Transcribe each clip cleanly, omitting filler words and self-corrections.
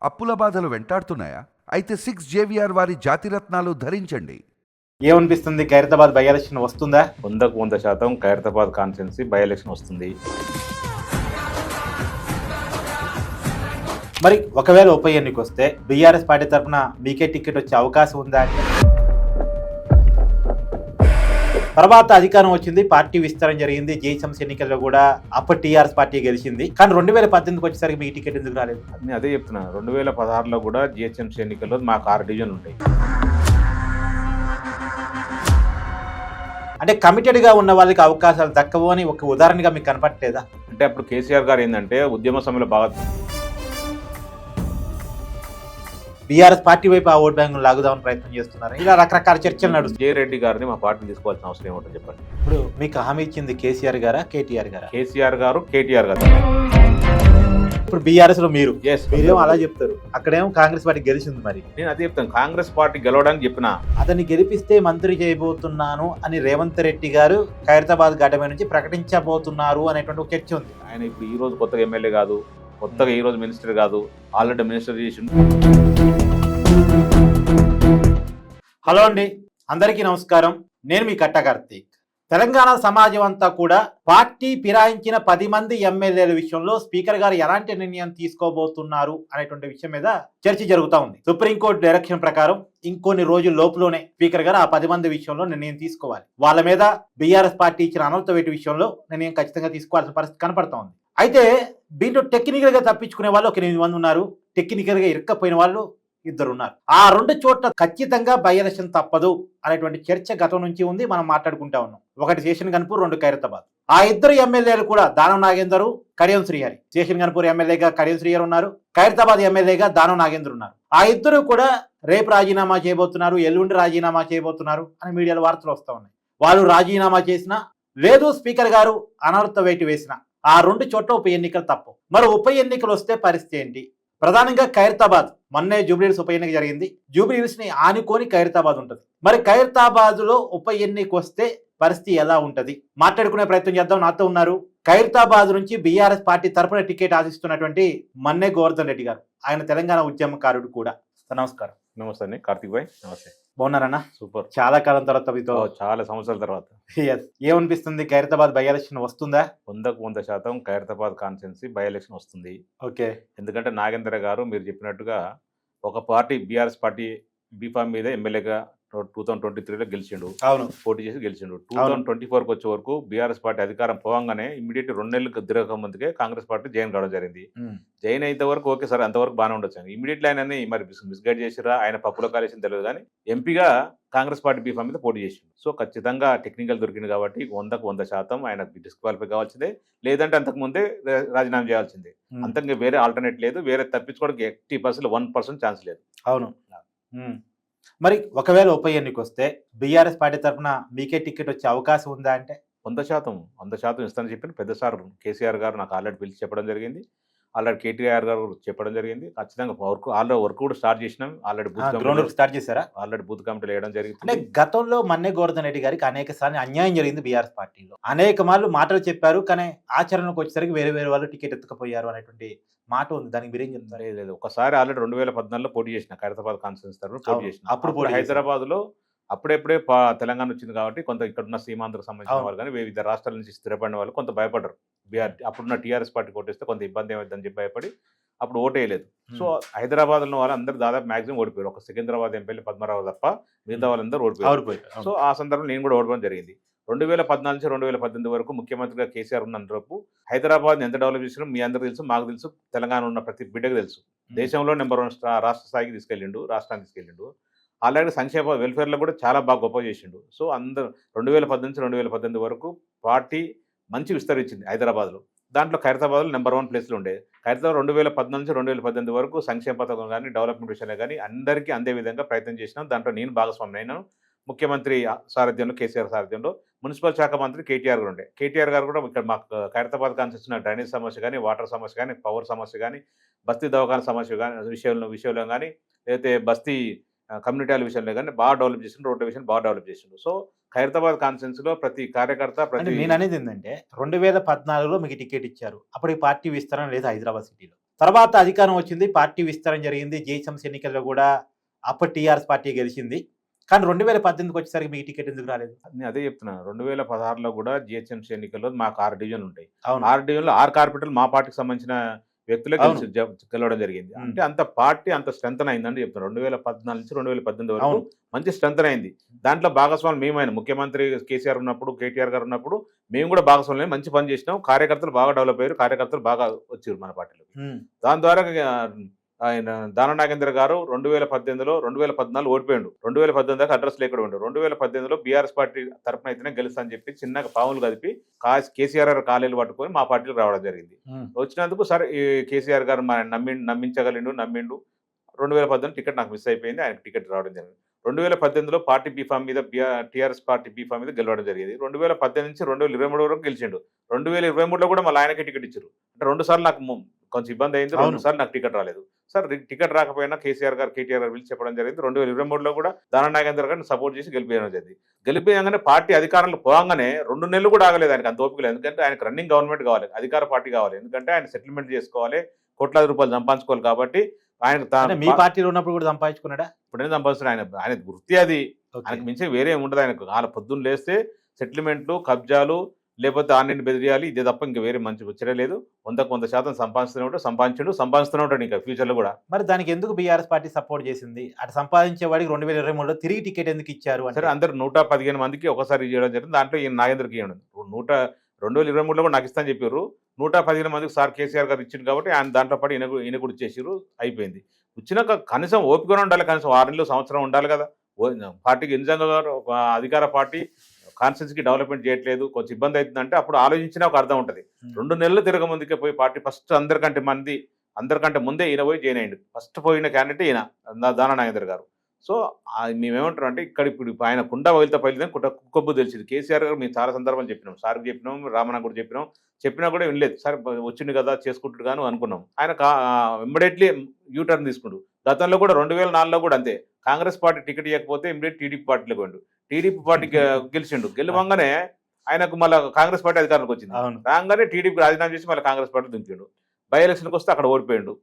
అప్పుల బాధలు వెంటాడుతున్నాయా? అయితే 6 జేవిఆర్ వారి జాతిరత్నాలు ధరించండి. ఏమనిపిస్తుంది? ఖైరతాబాద్ బై ఎలక్షన్ వస్తుందా? 100% ఖైరతాబాద్ కాన్స్టిట్యున్సీ బై ఎలక్షన్ వస్తుంది. మరి ఒకవేళ ఉప ఎన్నిక వస్తే బీఆర్ఎస్ పార్టీ తరఫున మీకే టికెట్ వచ్చే అవకాశం ఉందా? తర్వాత అధికారం వచ్చింది, పార్టీ విస్తరణ జరిగింది, జీహెచ్ఎంసీ ఎన్నికల్లో కూడా అప్పటి టీఆర్ఎస్ పార్టీ గెలిచింది. కానీ 2018కి వచ్చేసరికి మీకు టికెట్ ఎందుకు రాలేదు? నేను అదే చెప్తున్నా. 2016లో కూడా జీహెచ్ఎంసీ ఎన్నికల్లో మాకు 6 డివిజన్లు ఉంటాయి. అంటే కమిటెడ్గా ఉన్న వాళ్ళకి అవకాశాలు దక్కవు అని ఒక ఉదాహరణగా మీకు కనపట్టలేదా? అంటే అప్పుడు కేసీఆర్ గారు ఏంటంటే ఉద్యమ సమయంలో బాగా బీఆర్ఎస్ పార్టీ వైపు ఆ ఓట్ బ్యాంక్ లాగుదామని ప్రయత్నం చేస్తున్నారు. ఇలా రకరకాల చర్చలు నడుస్తుంది. జే రెడ్డి గారిని మా పార్టీని తీసుకోవాల్సిన అవసరం ఏమిటో చెప్పండి. ఇప్పుడు మీకు హామీ ఇచ్చింది కేసీఆర్ గారా, కేటీఆర్ గారా? కేసీఆర్ గారు, కేటీఆర్ గారు. ఇప్పుడు బీఆర్ఎస్ లో మీరేమో అలా చెప్తారు, అక్కడేమో కాంగ్రెస్ పార్టీ గెలిచింది. మరి నేను అదే చెప్తాను, కాంగ్రెస్ పార్టీ గెలవడానికి చెప్పిన అతన్ని గెలిపిస్తే మంత్రి చేయబోతున్నాను అని రేవంత్ రెడ్డి గారు ఖైరతాబాద్ ఘటన నుంచి ప్రకటించబోతున్నారు అనేటువంటి ఒక చర్చ ఉంది. ఆయన ఇప్పుడు ఈ రోజు కొత్తగా ఎమ్మెల్యే కాదు, కొత్తగా ఈ రోజు మినిస్టర్ కాదు, ఆల్రెడీ మినిస్టర్ చేసిండు. హలో అండి, అందరికీ నమస్కారం. నేను మీ కట్ట కార్తీక్. తెలంగాణ సమాజం అంతా కూడా పార్టీ ఫిరాయించిన 10 మంది ఎమ్మెల్యేల విషయంలో స్పీకర్ గారు ఎలాంటి నిర్ణయం తీసుకోబోతున్నారు అనేటువంటి విషయం మీద చర్చ జరుగుతూ ఉంది. సుప్రీంకోర్టు డైరెక్షన్ ప్రకారం ఇంకొన్ని రోజుల లోపులోనే స్పీకర్ గారు ఆ 10 మంది విషయంలో నిర్ణయం తీసుకోవాలి. వాళ్ళ మీద బీఆర్ఎస్ పార్టీ ఇచ్చిన అనర్హత వేటు విషయంలో నిర్ణయం ఖచ్చితంగా తీసుకోవాల్సిన పరిస్థితి కనపడతా ఉంది. అయితే దీంట్లో టెక్నికల్ గా తప్పించుకునే వాళ్ళు ఒక 8 మంది ఉన్నారు, టెక్నికల్ గా ఇరుక్కపోయిన వాళ్ళు 2 ఉన్నారు. ఆ 2 చోట్ల ఖచ్చితంగా బై ఎలక్షన్ తప్పదు అనేటువంటి చర్చ గతం నుంచి ఉంది, మనం మాట్లాడుకుంటా ఉన్నాం. ఒకటి శేషన్ గన్పూర్, 2 ఖైరతాబాద్. ఆ 2 ఎమ్మెల్యేలు కూడా దానం నాగేందర్, కడియం శ్రీహరి. శేషన్ గన్పూర్ ఎమ్మెల్యేగా కడియం శ్రీహరి ఉన్నారు, ఖైరతాబాద్ ఎమ్మెల్యేగా దానం నాగేందర్ ఉన్నారు. ఆ 2 కూడా రేపు రాజీనామా చేయబోతున్నారు, ఎల్లుండి రాజీనామా చేయబోతున్నారు అని మీడియాలో వార్తలు వస్తూ ఉన్నాయి. వాళ్ళు రాజీనామా చేసినా లేదు, స్పీకర్ గారు అనర్హత వేటు వేసిన ఆ 2 చోట్ల ఉప ఎన్నికలు తప్పు. మరి ఉప ఎన్నికలు వస్తే పరిస్థితి ఏంటి? ప్రధానంగా ఖైరతాబాద్, మొన్నే జూబ్లీహిల్స్ ఉప ఎన్నిక జరిగింది. జూబ్లీహిల్స్ ని ఆనుకొని ఖైరతాబాద్ ఉంటుంది. మరి ఖైరతాబాద్ లో ఉప ఎన్నిక వస్తే పరిస్థితి ఎలా ఉంటది మాట్లాడుకునే ప్రయత్నం చేద్దాం. నాతో ఉన్నారు ఖైరతాబాద్ నుంచి బీఆర్ఎస్ పార్టీ తరఫున టికెట్ ఆశిస్తున్నటువంటి మన్నే గోవర్ధన్ రెడ్డి గారు. ఆయన తెలంగాణ ఉద్యమకారుడు కూడా. నమస్కారం. నమస్తే అండి కార్తీక్ భాయ్. నమస్తే. బాగున్నారన్నా? సూపర్. చాలా కాలం తర్వాత మీతో, చాలా సంవత్సరాల తర్వాత. ఏమనిపిస్తుంది? ఖైరతాబాద్ బై ఎలక్షన్ వస్తుందా? 100% ఖైరతాబాద్ కాన్స్టిట్యున్సీ బై ఎలక్షన్ వస్తుంది. ఓకే. ఎందుకంటే నాగేంద్ర గారు మీరు చెప్పినట్టుగా ఒక పార్టీ బీఆర్ఎస్ పార్టీ బీఫామ్ మీద ఎమ్మెల్యేగా 2023లో గెలిచిండు. అవును, పోటీ చేసి గెలిచిండు. 2024కి వచ్చే వరకు బీఆర్ఎస్ పార్టీ అధికారం పోవంగానే ఇమీడియట్ 2 నెలలకు తిరగక ముందుకే కాంగ్రెస్ పార్టీ జైన్ కావడం జరిగింది. జైన్ అయితే వరకు ఓకే సార్, అంతవరకు బాగానే ఉండొచ్చు. ఇమీడియట్లీ ఆయన మరి మిస్గైడ్ చేసిరా, ఆయన పప్పులో కాలేసిన తెలియదు, కానీ ఎంపీగా కాంగ్రెస్ పార్టీ బీఫామ్ మీద పోటీ చేసిండు. సో ఖచ్చితంగా టెక్నికల్ దొరికింది కాబట్టి 100% ఆయన డిస్క్వాలిఫై కావాల్సిందే, లేదంటే అంతకుముందే రాజీనామా చేయాల్సిందే. అంతకు వేరే ఆల్టర్నేట్ లేదు, వేరే తప్పించుకోవడానికి 80% 1% ఛాన్స్ లేదు. అవును. మరి ఒకవేళ ఉప ఎన్నిక వస్తే బీఆర్ఎస్ పార్టీ తరఫున మీకే టికెట్ వచ్చే అవకాశం ఉందా? అంటే 100% ఇస్తానని చెప్పిన పెద్ద సార్ కేసీఆర్ గారు నాకు ఆల్రెడీ పిలిచి చెప్పడం జరిగింది. ఆల్రెడీ కేటీఆర్ గారు చెప్పడం జరిగింది. ఖచ్చితంగా వర్క్ కూడా స్టార్ట్ చేసినాం. ఆల్రెడీ స్టార్ట్ చేశారా? ఆల్రెడీ బూత్ కమిటీలు వేయడం జరిగింది. అంటే గతంలో మన్నే గోవర్ధన్ రెడ్డి గారికి అనేక సార్లు అన్యాయం జరిగింది బీఆర్ఎస్ పార్టీలో. అనేక మార్లు మాటలు చెప్పారు, కానీ ఆచరణకు వచ్చేసరికి వేరే వాళ్ళు టికెట్ ఎత్తుకపోయారు అనేటువంటి మాట ఉంది. దానికి మీరేం చెప్తారు? లేదు, ఒకసారి ఆల్రెడీ 2014లో పోటీ చేసిన ఖైరతాబాద్ కాన్స్టిట్యున్సీ తరఫున పోటీ చేసిన. అప్పుడు హైదరాబాద్ లో అప్పుడెప్పుడే తెలంగాణ వచ్చింది కాబట్టి కొంత ఇక్కడున్న సీమాంధ్రకు సంబంధించిన వాళ్ళు కానీ వివిధ రాష్ట్రాల నుంచి స్థిరపడిన వాళ్ళు కొంత భయపడ్డారు. అప్పుడున్న టీఆర్ఎస్ పార్టీ కొట్టేస్తే కొంత ఇబ్బంది ఏమైందని చెప్పి భయపడి అప్పుడు ఓటేయలేదు. సో హైదరాబాద్లో వాళ్ళు అందరూ దాదాపు మాక్సిమం ఓడిపోయారు. ఒక సికింద్రాబాద్ ఎంపీ పద్మరావు తప్ప మిగతా వాళ్ళందరూ ఓడిపోయారు. సో ఆ సందర్భంలో నేను కూడా ఓడిపోవడం జరిగింది. 2014 నుంచి 2018 వరకు ముఖ్యమంత్రిగా కేసీఆర్ ఉన్నంతవరకు హైదరాబాద్ ఎంత డెవలప్ చేసినా మీ అందరూ తెలుసు, మాకు తెలుసు, తెలంగాణ ఉన్న ప్రతి బిడ్డకు తెలుసు. దేశంలో నెంబర్ 1 రాష్ట్ర స్థాయికి తీసుకెళ్ళిండు, రాష్ట్రానికి తీసుకెళ్ళిండు. అలాగే సంక్షేమ వెల్ఫేర్లో కూడా చాలా బాగా గొప్ప చేసిండు. సో అందరూ 2010 నుంచి 2018 వరకు పార్టీ మంచి విస్తరించింది హైదరాబాద్లో. దాంట్లో ఖైరతాబాద్లో నెంబర్ 1 ప్లేస్లో ఉండే. ఖైరతాబాద్ 2014 నుంచి 2018 వరకు సంక్షేమ పథకం కానీ డెవలప్మెంట్ విషయంలో కానీ అందరికీ అందే విధంగా ప్రయత్నం చేసినాం. దాంట్లో నేను భాగస్వామి అయినాను. ముఖ్యమంత్రి సారథ్యంలో, కేసీఆర్ సారథ్యంలో మున్సిపల్ శాఖ మంత్రి కేటీఆర్ గారు ఉండే. కేటీఆర్ గారు కూడా ఇక్కడ మాకు ఖైరతాబాద్ కాన్స్టిట్యున్సీ డ్రైనేజ్ సమస్య కానీ, వాటర్ సమస్య కానీ, పవర్ సమస్య కానీ, బస్తీ దవాఖాన సమస్య కానీ విషయంలో కానీ, లేకపోతే బస్తీ కమ్యూనిటీ హాల్ విషయంలో కానీ బాగా డెవలప్ చేసిండు. రోడ్ల విషయం బాగా డెవలప్ చేసిండు. సో ఖైరతాబాద్ కాన్స్టిట్యున్సీలో ప్రతి కార్యకర్త నేను అనేది ఏంటంటే 2014లో మీకు టికెట్ ఇచ్చారు, అప్పుడు ఈ పార్టీ విస్తరణ లేదు హైదరాబాద్ సిటీలో. తర్వాత అధికారం వచ్చింది, పార్టీ విస్తరణ జరిగింది, జీహెచ్ఎంసీ ఎన్నికల్లో కూడా అప్పటి టీఆర్ఎస్ పార్టీ గెలిచింది. కానీ 2018కి వచ్చేసరికి మీకు టికెట్ ఎందుకు రాలేదు? నేను అదే చెప్తున్నాను. 2016లో కూడా జిహెచ్ఎంసీ ఎన్నికల్లో మాకు 6 డివిజన్లు ఉంటాయి. అవును. 6 డివిజన్లో 6 కార్పొరేటర్లు మా పార్టీకి సంబంధించిన వ్యక్తులే గెలవడం జరిగింది. అంటే అంత పార్టీ అంత స్ట్రెంగ్ అయిందని చెప్తున్నారు. 2014 నుంచి 2018 వరకు మంచి స్ట్రెంగ్ అయింది. దాంట్లో భాగస్వాములు మేమైన ముఖ్యమంత్రి కేసీఆర్ ఉన్నప్పుడు, కేటీఆర్ గారు ఉన్నప్పుడు మేము కూడా భాగస్వాములు మంచి పని చేసినాం. కార్యకర్తలు బాగా డెవలప్ అయ్యారు, కార్యకర్తలు బాగా వచ్చారు మన పార్టీలో. దాని ద్వారా ఆయన దాన నాగేంద్ర గారు 2018లో 2014 ఓడిపోయాడు. 2018 దాకా అడ్రస్ లేకుండా ఉండు. 2018లో బీఆర్ఎస్ పార్టీ తరఫున అయితేనే గెలుస్తా అని చెప్పి చిన్నగా పాములు కదిపి కేసీఆర్ గారు కాలేలు పట్టుకొని మా పార్టీకి రావడం జరిగింది. వచ్చినందుకు సరే ఈ కేసీఆర్ గారు నమ్మించగలిండు, నమ్మిండు. 2018 టికెట్ నాకు మిస్ అయిపోయింది, ఆయనకు టికెట్ రావడం జరిగింది. 2018లో పార్టీ బీఫామ్ మీద టీఆర్ఎస్ పార్టీ బీఫామ్ మీద గెలవడం జరిగింది. 2018 నుంచి 2023 వరకు గెలిచిండు. 2023లో కూడా మళ్ళీ ఆయనకే టికెట్ ఇచ్చారు. అంటే 2 సార్లు నాకు కొంచెం ఇబ్బంది అయింది, 2 సార్లు నాకు టికెట్ రాలేదు. సార్ టికెట్ రాకపోయినా కేటీఆర్ గారు పిలిచి చెప్పడం జరిగింది. 2023లో కూడా దాన నాగేంద్ర గారిని సపోర్ట్ చేసి గెలిపేయడం జరిగింది. గెలిపేయగానే పార్టీ అధికారంలో పోగానే 2 నెలలు కూడా ఆగలేదు ఆయనకు, అంత ఓపిక లేదు. ఎందుకంటే ఆయనకు రన్నింగ్ గవర్నమెంట్ కావాలి, అధికార పార్టీ కావాలి. ఎందుకంటే ఆయన సెటిల్మెంట్ చేసుకోవాలి, కోట్లాది రూపాయలు సంపాదించుకోవాలి. కాబట్టి ఆయన మీ పార్టీలో ఉన్నప్పుడు కూడా సంపాదించుకున్నాడా? ఇప్పుడైనా సంపాదిస్తున్నాడు. ఆయన వృత్తి అది, ఆయనకు మించి వేరే ఉండదు. ఆయనకు వాళ్ళ పొద్దున్న లేస్తే సెటిల్మెంట్లు, కబ్జాలు, లేకపోతే ఆన్లైన్ బెదిరియాలి, ఇదే తప్ప ఇంకా వేరే మంచి వచ్చే లేదు. 100% సంపాదిస్తూనే ఉంటాడు ఇంకా ఫ్యూచర్లో కూడా. మరి దానికి ఎందుకు బీఆర్ఎస్ పార్టీ సపోర్ట్ చేసింది? అటు సంపాదించే వాడికి 2023లో తిరిగి టికెట్ ఎందుకు ఇచ్చారు? సరే, అందరు 115 మందికి ఒకసారి చేయడం జరిగింది. దాంట్లో ఈయన నాగేంద్రకి ఇవ్వడం 2023లో కూడా నాకు ఇస్తాను చెప్పారు. 115 మందికి సార్ కేసీఆర్ గారు ఇచ్చింది కాబట్టి ఆయన దాంట్లో పాటు ఈయన కూడా ఇచ్చేసారు, అయిపోయింది. వచ్చినాక కనీసం ఓపిక ఉండాలి, కనీసం 6 నెలలు, సంవత్సరం ఉండాలి కదా. పార్టీకి నిజంగా ఒక అధికార పార్టీ కాన్స్టిట్యూన్సీకి డెవలప్మెంట్ చేయట్లేదు, కొంచెం ఇబ్బంది అవుతుందంటే అప్పుడు ఆలోచించినా ఒక అర్థం ఉంటుంది. 2 నెలలు తిరగ ముందుకే పోయి పార్టీ ఫస్ట్ అందరికంటే ముందే ఈయన పోయి జాయిన్ అయ్యిండు. ఫస్ట్ పోయిన క్యాండిడేట్ ఈయన దాన నాగేంద్ర గారు. సో మేమేమంటారు అంటే ఇక్కడ ఇప్పుడు ఆయన కుండ వదిలితే పైలిదని కుక్కబ్బు తెలిసింది. కేసీఆర్ గారు మేము చాలా సందర్భాలు చెప్పినాం, సార్కి చెప్పినాం, రామన్న కూడా చెప్పినా కూడా వినలేదు. సరే వచ్చింది కదా చేసుకుంటాడు కానీ అనుకున్నాం. ఆయన ఇమ్మీడియట్లీ యూటర్న్ తీసుకుంటు. గతంలో కూడా 2004లో కూడా అంతే, కాంగ్రెస్ పార్టీ టికెట్ ఇవ్వకపోతే ఇమ్మీడియట్ టీడీపీ పార్టీలో పోయిండు. టీడీపీ పార్టీకి గెలిచిండు. గెలవంగానే ఆయనకు మళ్ళీ కాంగ్రెస్ పార్టీ అధికారంలోకి వచ్చింది. రాగానే టీడీపీకి రాజీనామా చేసి మళ్ళీ కాంగ్రెస్ పార్టీ దింపిండు. బై ఎలక్షన్కి వస్తే అక్కడ ఓడిపోయిండు.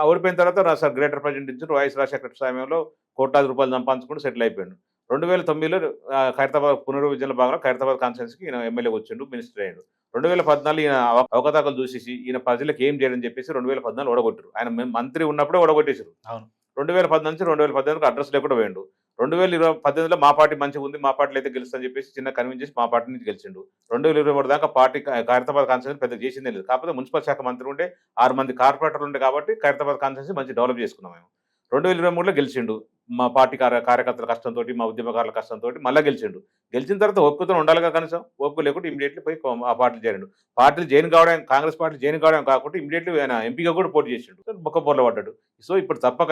ఓడిపోయిన తర్వాత సార్ గ్రేటర్ ప్రెసిడెంట్ ఇచ్చారు. వైఎస్ రాజశేఖర సమయంలో కోట్లాది రూపాయలు సంపాదించుకుంటూ సెటిల్ అయిపోయాడు. 2009లో ఖైరతాబాద్ పునర్విభజనలో భాగంగా ఖైరతాబాద్ కాన్స్టిట్యూన్సీకి ఈయన ఎమ్మెల్యే వచ్చిండు, మినిస్టర్ అయ్యాడు. 2014 ఈయన అవకతవకలు చూసేసి ఈయన ప్రజలకు ఏం చేయడం చెప్పేసి 2014 ఓడగొట్టారు. ఆయన మంత్రి ఉన్నప్పుడే ఓడగొట్టేశారు. 2014 నుంచి 2018 అడ్రస్ లేకుండా పోయిండు. 2018లో మా పార్టీ మంచిగా ఉంది, మా పార్టీలో అయితే గెలుస్తుందని చెప్పేసి చిన్న కన్విన్స్ చేసి మా పార్టీ నుంచి గెలిచిండు. 2023 దాకా పార్టీ ఖైరతాబాద్ కాన్స్టిట్యూన్సీ పెద్ద చేసిందే లేదు. కాకపోతే మున్సిపల్ శాఖ మంత్రి ఉంటే 6 మంది కార్పొరేటర్లు ఉండే కాబట్టి ఖైరతాబాద్ కాన్స్టిట్యూన్సీ మంచి డెవలప్ చేసుకున్నాం మేము. 2023లో గెలిచిండు. మా పార్టీ కార్యకర్తల కష్టంతో, మా ఉద్యమకారుల కష్టంతో మళ్ళీ గెలిచిండు. గెలిచిన తర్వాత ఓపికతో ఉండాలిగా, కనీసం ఓపిక లేకుండా ఇమీడియట్లీ పోయి ఆ పార్టీలు చేరిండు. పార్టీలు జాయిన్ కావడం, కాంగ్రెస్ పార్టీ జాయిన్ కావడం కాకుండా ఇమీడియట్లీ ఆయన ఎంపీగా కూడా పోటీ చేసిండు. బొక్క బోర్ల పడ్డాడు. సో ఇప్పుడు తప్పక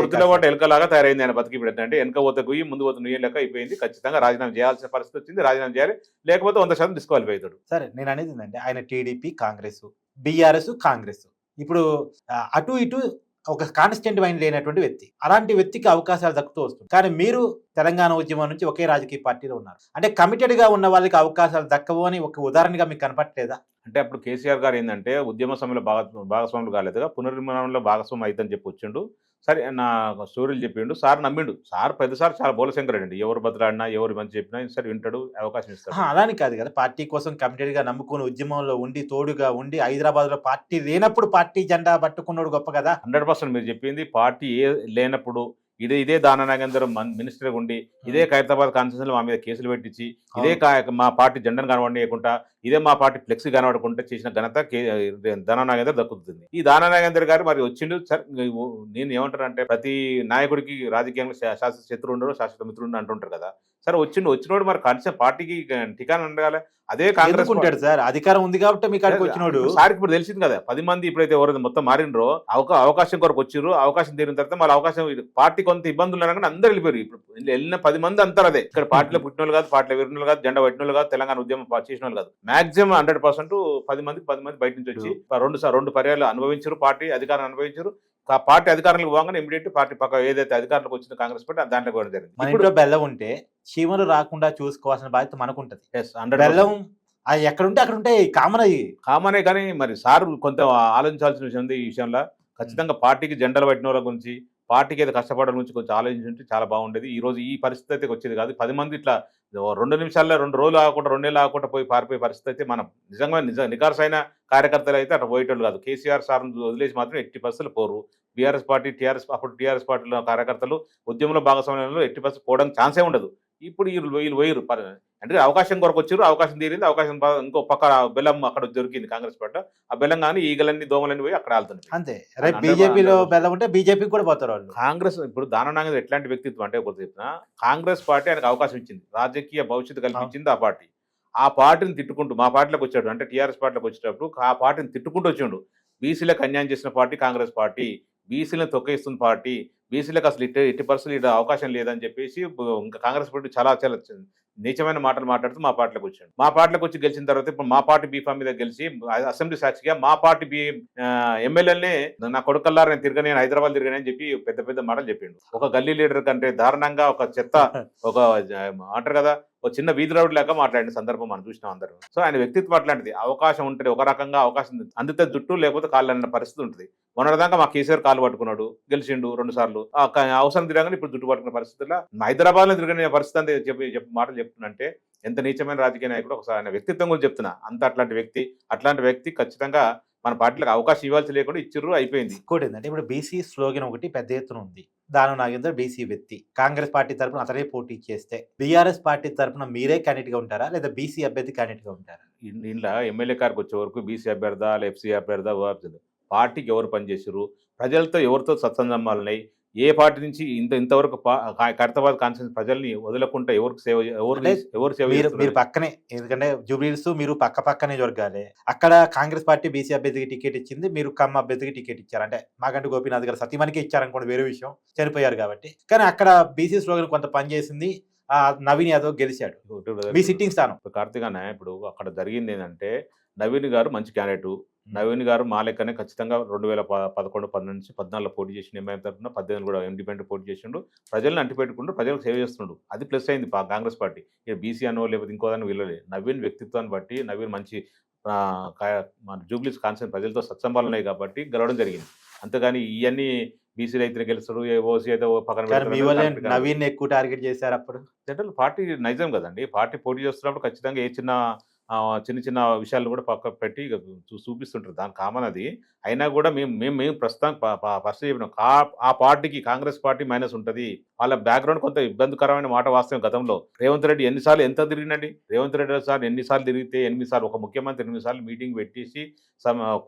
గుర్తుల పడ్డ ఎలకలాగా తయారైంది ఆయన బతికి. ఇప్పుడు అంటే వెనక పోతే గుయ్యి, ముందు పోతే నుయ్యి లెక్క అయిపోయింది. ఖచ్చితంగా రాజీనామా చేయాల్సిన పరిస్థితి వచ్చింది. రాజీనామా చేయాలి, లేకపోతే 100% డిస్క్వాలిఫై అవుతాడు. సరే, నేను అనేది ఏంటంటే ఆయన టీడీపీ, కాంగ్రెస్, బీఆర్ఎస్, కాంగ్రెస్ ఇప్పుడు అటు ఇటు ఒక కాన్స్టెంట్ మైండ్ లేనటువంటి వ్యక్తి. అలాంటి వ్యక్తికి అవకాశాలు దక్కుతూ వస్తుంది. కానీ మీరు తెలంగాణ ఉద్యమం నుంచి ఒకే రాజకీయ పార్టీలో ఉన్నారు. అంటే కమిటెడ్ గా ఉన్న వాళ్ళకి అవకాశాలు దక్కవు అని ఒక ఉదాహరణగా మీకు కనపట్లేదా? అంటే అప్పుడు కేసీఆర్ గారు ఏంటంటే ఉద్యమ సమయంలో భాగస్వాములు కాలేదుగా, పునర్నిర్మాణంలో భాగస్వామి అయితని చెప్పి వచ్చిండు. సరే నా స్టోరీలు చెప్పిండు, సార్ నమ్మిండు. సార్ పెద్దసారి చాలా బోలశంకరుడు అండి. ఎవరు బతలాడినా, ఎవరు మంచి చెప్పినా సరే వింటాడు, అవకాశం ఇస్తాడు. అలాని కాదు కదా, పార్టీ కోసం కమిటెడ్ గా నమ్ముకుని ఉద్యమంలో ఉండి తోడుగా ఉండి హైదరాబాద్ లో పార్టీ లేనప్పుడు పార్టీ జెండా పట్టుకున్నాడు గొప్ప కదా. 100% మీరు చెప్పింది. పార్టీ లేనప్పుడు ఇదే దాన నాగేందర్ మినిస్టర్ ఉండి ఇదే ఖైరతాబాద్ కాన్స్టిట్యూన్సీలో మా మీద కేసులు పెట్టించి ఇదే మా పార్టీ జెండాను కనబడకుండా ఇదే మా పార్టీ ఫ్లెక్సీ కనబడకుండా చేసిన ఘనత దాన నాగేందర్ దక్కుతుంది. ఈ దాన నాగేందర్ గారు మరి వచ్చిండు. సార్ నేను ఏమంటానంటే ప్రతి నాయకుడికి రాజకీయంలో శాశ్వత శత్రువు ఉండడు, శాశ్వత మిత్రుడు అంటుంటారు కదా. సరే వచ్చినోడు మరి కనీసం పార్టీకి టికాన్ ఉండగాలి. అదే కాంగ్రెస్ ఉంటాడు సార్, అధికారం ఉంది కాబట్టి మీకు అక్కడికి వచ్చినోడు. సార్ ఇప్పుడు తెలిసింది కదా, 10 మంది ఇప్పుడైతే ఎవరైతే మొత్తం మారినరో అవకాశం కొరకు వచ్చిర్రు. అవకాశం తీరిన తర్వాత మళ్ళీ అవకాశం పార్టీ కొంత ఇబ్బందులు కానీ అందరు వెళ్ళిపోయారు. ఇప్పుడు వెళ్ళిన 10 మంది అంటారు అదే. ఇక్కడ పార్టీలో పుట్టిన వాళ్ళు కాదు, పార్టీలో విరిన కాదు, జెండా పట్టిన వాళ్ళు కాదు, తెలంగాణ ఉద్యమం చేసిన వాళ్ళు కాదు. మాక్సిమం 100% 10 మంది బయట నుంచి వచ్చి 2 పర్యాలు అనుభవించారు, పార్టీ అధికారం అనుభవించారు. పార్టీ అధికారంలోకి పోగానే ఇమీడియట్ పార్టీ పక్క ఏదైతే అధికారంలోకి వచ్చిందో కాంగ్రెస్ పార్టీ దాంట్లో కూడా జరిగింది. మన ఇంట్లో బెల్లం ఉంటే చీమలు రాకుండా చూసుకోవాల్సిన బాధ్యత మనకుంటది. బెల్లం అది ఎక్కడుంటే అక్కడ ఉంటే కామన్ అయ్యి. కామనే కానీ మరి సార్ కొంత ఆలోచించాల్సిన విషయం ఉంది ఈ విషయంలో. ఖచ్చితంగా పార్టీకి జెండాలు పట్టిన వాళ్ళ గురించి, పార్టీకి ఏదో కష్టపడడం గురించి కొంచెం ఆలోచించుంటే చాలా బాగుండేది. ఈ రోజు ఈ పరిస్థితి అయితే వచ్చేది కాదు. 10 మంది ఇట్లా 2 నిమిషాల్లో 2 రోజులు ఆగకుండా 2 నెలలు ఆగకుండా పోయి పారిపోయే పరిస్థితి అయితే మనం నికార్సైన కార్యకర్తలు అయితే అట్లా పోయేటోళ్ళు కాదు. కేసీఆర్ సార్‌ని వదిలేసి మాత్రం ఎట్టి పరిస్థితుల్లో పోరు. బీఆర్ఎస్ పార్టీ, అప్పుడు టీఆర్ఎస్ పార్టీలో కార్యకర్తలు ఉద్యమంలో భాగస్వామ్యంలో ఎట్టి పరిస్థితుల్లో పోవడానికి ఛాన్సే ఉండదు. ఇప్పుడు వీళ్ళు పోయిర్రు. అంటే అవకాశం కొరకు వచ్చారు, అవకాశం తీరింది, అవకాశం ఇంకో పక్క బెల్లం అక్కడ దొరికింది కాంగ్రెస్ పార్టీ. ఆ బెల్లం కానీ ఈగలన్నీ దోమలన్నీ పోయి అక్కడ ఆళ్తున్నాయి. అంతే. రేపు బీజేపీలో బెల్లం ఉంటే బీజేపీకి కూడా పోతారు వాళ్ళు. కాంగ్రెస్ ఇప్పుడు దానం నాగేంద్ర ఎట్లాంటి వ్యక్తిత్వం అంటే ఒకటి చెప్తున్నా, కాంగ్రెస్ పార్టీ ఆయనకు అవకాశం ఇచ్చింది, రాజకీయ భవిష్యత్తు కల్పించింది ఆ పార్టీ. ఆ పార్టీని తిట్టుకుంటూ మా పార్టీలోకి వచ్చాడు, అంటే టీఆర్ఎస్ పార్టీలోకి వచ్చేటప్పుడు ఆ పార్టీని తిట్టుకుంటూ వచ్చిండు. బీసీలకు అన్యాయం చేసిన పార్టీ కాంగ్రెస్ పార్టీ, బీసీలను తొక్కేస్తున్న పార్టీ, బీసీలకు అసలు ఎట్టి పరిస్థితులు ఇక్కడ అవకాశం లేదని చెప్పేసి ఇంకా కాంగ్రెస్ పార్టీ చాలా చాలా నీచమైన మాటలు మాట్లాడుతూ మా పార్టీలోకి వచ్చాడు. మా పార్టీలోకి వచ్చి గెలిచిన తర్వాత ఇప్పుడు మా పార్టీ బీఫామ్ మీద గెలిచి అసెంబ్లీ సాక్షిగా మా పార్టీ ఎమ్మెల్యేలనే నా కొడుకల్లారా నేను తిరగని, హైదరాబాద్ తిరగని అని చెప్పి పెద్ద పెద్ద మాటలు చెప్పిండు. ఒక గల్లీ లీడర్ కంటే దారుణంగా ఒక చెత్త ఒక అంటారు కదా ఒక చిన్న వీధి రౌడ్ లాగా మాట్లాడిన సందర్భం మనం చూసినాం అందరూ. సో ఆయన వ్యక్తిత్వం అట్లాంటిది. అవకాశం ఉంటుంది ఒక రకంగా, అవకాశం అందితే జుట్టు లేకపోతే కాళ్ళు అన్న పరిస్థితి ఉంటుంది. మొన్నటిదాకా మా కేసీఆర్ కాళ్ళు పట్టుకున్నాడు, గెలిచిండు 2 సార్లు. అవసరం తిరగానే ఇప్పుడు జుట్టు పట్టుకున్న పరిస్థితుల్లో హైదరాబాద్ లో తిరగని పరిస్థితి అంతే చెప్పి మాటలు చెప్తున్నంటే ఎంత నీచమైన రాజకీయ నాయకుడు ఒకసారి ఆయన వ్యక్తిత్వం కూడా చెప్తున్నా. అంత అట్లాంటి వ్యక్తి ఖచ్చితంగా మన పార్టీలకు అవకాశం ఇవ్వాల్సి లేకుండా ఇచ్చిర్రు, అయిపోయింది. ఇంకోటి ఏంటంటే ఇప్పుడు బీసీ స్లోగన్ ఒకటి పెద్ద ఎత్తున ఉంది. దానం నాగేందర్ బీసీ వ్యక్తి. కాంగ్రెస్ పార్టీ తరపున అతనే పోటీ చేస్తే బీఆర్ఎస్ పార్టీ తరపున మీరే క్యాండిడేట్ గా ఉంటారా లేదా బీసీ అభ్యర్థి క్యాండిడేట్ గా ఉంటారా? ఇంట్లో ఎమ్మెల్యే గారికి వచ్చే వరకు బీసీ అభ్యర్థా ఎఫ్సీ అభ్యర్థా పార్టీకి ఎవరు పనిచేసారు, ప్రజలతో ఎవరితో సత్సంబంధాలు ఉన్నాయి, ఏ పార్టీ నుంచి ఇంతవరకు ఖైరతాబాద్ కాన్స్టిట్యూన్సీ ప్రజల్ని వదలకుండా ఎవరు సేవ మీరు పక్కనే, ఎందుకంటే జూబ్లీహిల్స్ మీరు పక్కనే జరగాలి. అక్కడ కాంగ్రెస్ పార్టీ బీసీ అభ్యర్థికి టికెట్ ఇచ్చింది, మీరు కమ్మ అభ్యర్థికి టికెట్ ఇచ్చారు. అంటే మాకంటే గోపీనాథ్ గారు సతీమణికి ఇచ్చారనుకోండి, వేరే విషయం, చనిపోయారు కాబట్టి. కానీ అక్కడ బీసీ స్లోగన్ కొంత పనిచేసింది. నవీన్ యాదవ్ గెలిచాడు, మీ సిట్టింగ్ స్థానం. కార్తీక్ అన్న ఇప్పుడు అక్కడ జరిగింది ఏంటంటే నవీన్ గారు మంచి క్యాండిడేట్. నవీన్ గారు మా లెక్కనే ఖచ్చితంగా 2011, 12 నుంచి 14 పోటీ చేసిన ఎంఐఎం తరఫున, 18 కూడా ఇండిపెండెంట్ పోటీ చేసిండు. ప్రజలను అంటిపెట్టుకుంటూ ప్రజలకు సేవ చేస్తుండు. అది ప్లస్ అయింది కాంగ్రెస్ పార్టీ. ఇక బీసీ అనో లేకపోతే ఇంకోదాన్ని వీళ్ళలే. నవీన్ వ్యక్తిత్వాన్ని బట్టి నవీన్ మంచి మన జూబ్లీస్ కాన్సెప్ట్ ప్రజలతో సత్సంబాలు ఉన్నాయి కాబట్టి గెలవడం జరిగింది. అంతేగాని ఇవన్నీ బీసీలు అయితే గెలుస్తాడు, ఓసీ అయితే పక్కన నవీన్ ఎక్కువ టార్గెట్ చేశారు. అప్పుడు జనరల్ పార్టీ నైజం కదండి. పార్టీ పోటీ చేస్తున్నప్పుడు ఖచ్చితంగా ఏ చిన్న విషయాలు కూడా పక్క పెట్టి చూపిస్తుంటారు. దాని కామన్ అది. అయినా కూడా మేము ప్రస్తుతం ఫస్ట్ చెప్పినాం, ఆ పార్టీకి కాంగ్రెస్ పార్టీ మైనస్ ఉంటుంది. వాళ్ళ బ్యాక్గ్రౌండ్ కొంత ఇబ్బందికరమైన మాట వాస్తవం. గతంలో రేవంత్ రెడ్డి ఎన్నిసార్లు ఎంత తిరిగినండి? రేవంత్ రెడ్డి సార్ ఎన్నిసార్లు తిరిగితే 8 సార్లు, ఒక ముఖ్యమంత్రి 8 సార్లు మీటింగ్ పెట్టేసి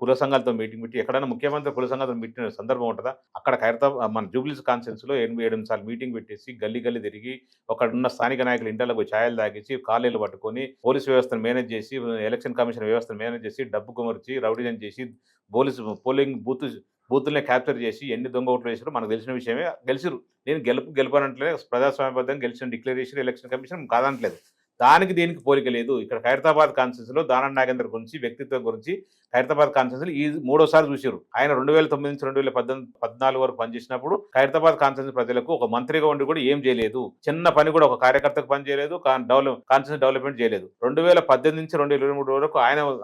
కుల సంఘాలతో మీటింగ్ పెట్టి, ఎక్కడైనా ముఖ్యమంత్రి కుల సంఘాలతో పెట్టిన సందర్భం ఉంటుందా? అక్కడ మన జూబ్లీస్ కాన్స్టిట్యూన్సీలో 8 సార్లు మీటింగ్ పెట్టేసి గల్లీ తిరిగి అక్కడ ఉన్న స్థానిక నాయకులు ఇంటర్లకు ఛాయలు తాగించి కాలేలు పట్టుకొని పోలీసు వ్యవస్థను మేనేజ్ చేసి, ఎలక్షన్ కమిషన్ వ్యవస్థను మేనేజ్ చేసి, డబ్బు కుమర్చి, రౌడీజం చేసి, పోలింగ్ బూతుల్ని క్యాప్చర్ చేసి ఎన్ని దొంగ ఓట్లు వేసారో మనకు తెలిసిన విషయమే. గెలిచిరు. నేను గెలపనంటలేదు, ప్రజాస్వామ్యబద్ధంగా గెలిచిన డిక్లరేషన్ ఎలక్షన్ కమిషన్ కాదనట్లేదు. దానికి దేనికి పోలిక లేదు. ఇక్కడ ఖైరతాబాద్ కాన్స్టిట్యూన్సీలో దానం నాగేందర్ గురించి, వ్యక్తిత్వం గురించి ఖైరతాబాద్ కాన్స్టిట్యూన్సీలో ఈ 3వ సారి చూసారు. ఆయన 2009 నుంచి 2014 వరకు పనిచేసినప్పుడు ఖైరతాబాద్ కాన్స్టిట్యూన్సీ ప్రజలకు ఒక మంత్రిగా ఉండి కూడా ఏం చేయలేదు. చిన్న పని కూడా ఒక కార్యకర్తకు పని చేయలేదు, కాన్స్టిట్యూన్సీ డెవలప్మెంట్ చేయలేదు. 2018 నుంచి 2023 వరకు